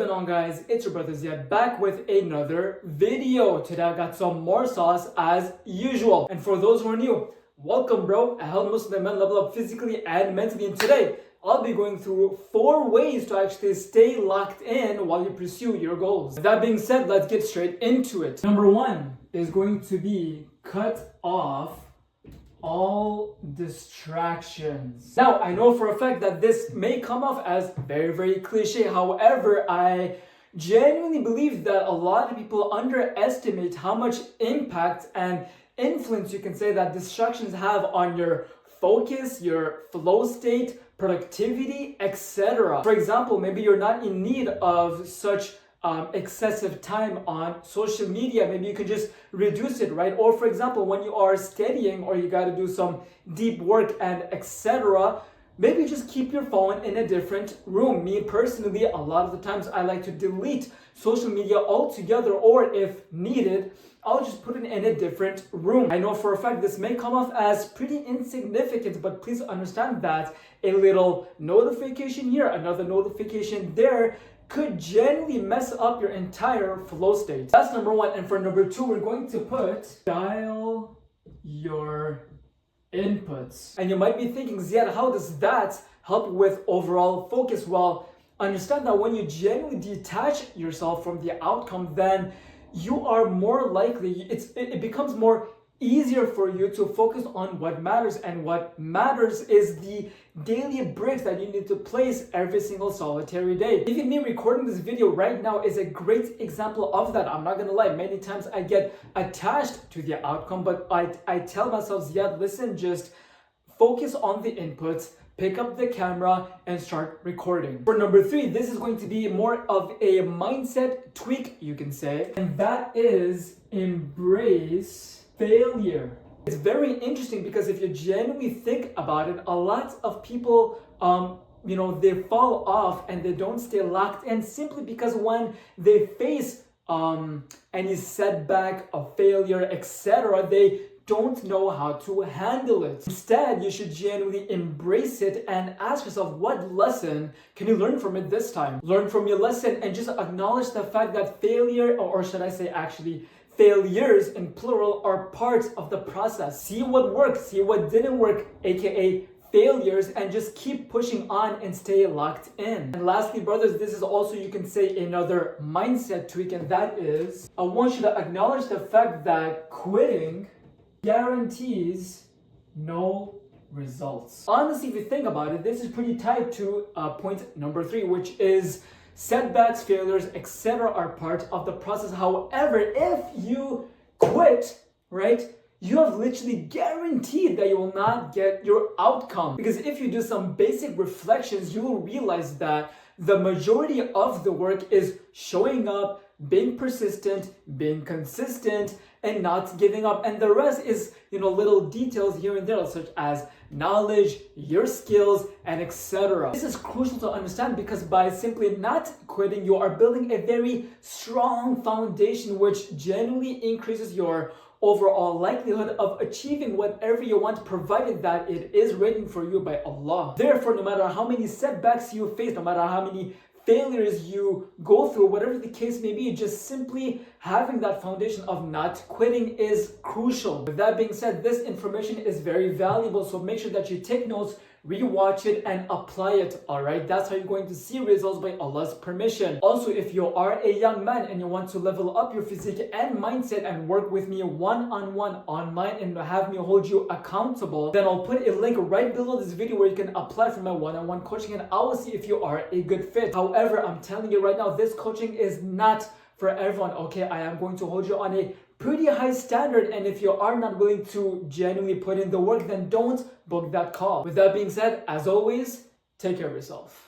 going on, guys? It's your brother Ziad back with another video. Today I got some more sauce as usual. And for those who are new, welcome, bro. I help Muslim men level up physically and mentally. And today I'll be going through 4 ways to actually stay locked in while you pursue your goals. With that being said, let's get straight into it. Number 1 is going to be cut off all distractions. Now, I know for a fact that this may come off as very cliche. However, I genuinely believe that a lot of people underestimate how much impact and influence, you can say, that distractions have on your focus, your flow state, productivity, etc. For example, maybe you're not in need of such excessive time on social media. Maybe you can just reduce it, right? Or for example, when you are studying or you got to do some deep work and etc., maybe just keep your phone in a different room. Me personally, a lot of the times I like to delete social media altogether, or if needed, I'll just put it in a different room. I know for a fact this may come off as pretty insignificant, but please understand that a little notification here, another notification there, could generally mess up your entire flow state. That's number 1. And for number 2, we're going to put dial your inputs. And you might be thinking, Ziad, how does that help with overall focus? Well, understand that when you genuinely detach yourself from the outcome, then you are more likely, it becomes more easier for you to focus on what matters, and what matters is the daily bricks that you need to place every single solitary day. Even me recording this video right now is a great example of that. I'm not gonna lie, many times I get attached to the outcome, but I tell myself, yeah, listen, just focus on the inputs, pick up the camera and start recording. For number 3, this is going to be more of a mindset tweak, you can say, and that is embrace failure. It's very interesting because if you genuinely think about it, a lot of people, they fall off and they don't stay locked in simply because when they face any setback, a failure, etc., they don't know how to handle it. Instead, you should genuinely embrace it and ask yourself, what lesson can you learn from it this time? Learn from your lesson and just acknowledge the fact that failure, or should I say actually, failures in plural, are part of the process. See what worked, see what didn't work, aka failures, and just keep pushing on and stay locked in. And lastly, brothers, this is also, you can say, another mindset tweak, and that is, I want you to acknowledge the fact that quitting guarantees no results. Honestly, if you think about it, this is pretty tied to point number 3, which is setbacks, failures, etc. are part of the process. However, if you quit, right, you have literally guaranteed that you will not get your outcome. Because if you do some basic reflections, you will realize that the majority of the work is showing up, being persistent, being consistent, and not giving up. And the rest is, little details here and there, such as knowledge, your skills, and etc. This is crucial to understand because by simply not quitting, you are building a very strong foundation, which genuinely increases your overall likelihood of achieving whatever you want, provided that it is written for you by Allah. Therefore, no matter how many setbacks you face, no matter how many failures you go through, whatever the case may be, just simply having that foundation of not quitting is crucial. With that being said, this information is very valuable, so make sure that you take notes, rewatch it, and apply it. All right, that's how you're going to see results by Allah's permission. Also, if you are a young man and you want to level up your physique and mindset and work with me one-on-one online and have me hold you accountable, then I'll put a link right below this video where you can apply for my one-on-one coaching, and I will see if you are a good fit. However, I'm telling you right now, this coaching is not for everyone, okay? I am going to hold you on a pretty high standard, and if you are not willing to genuinely put in the work, then don't book that call. With that being said, as always, take care of yourself.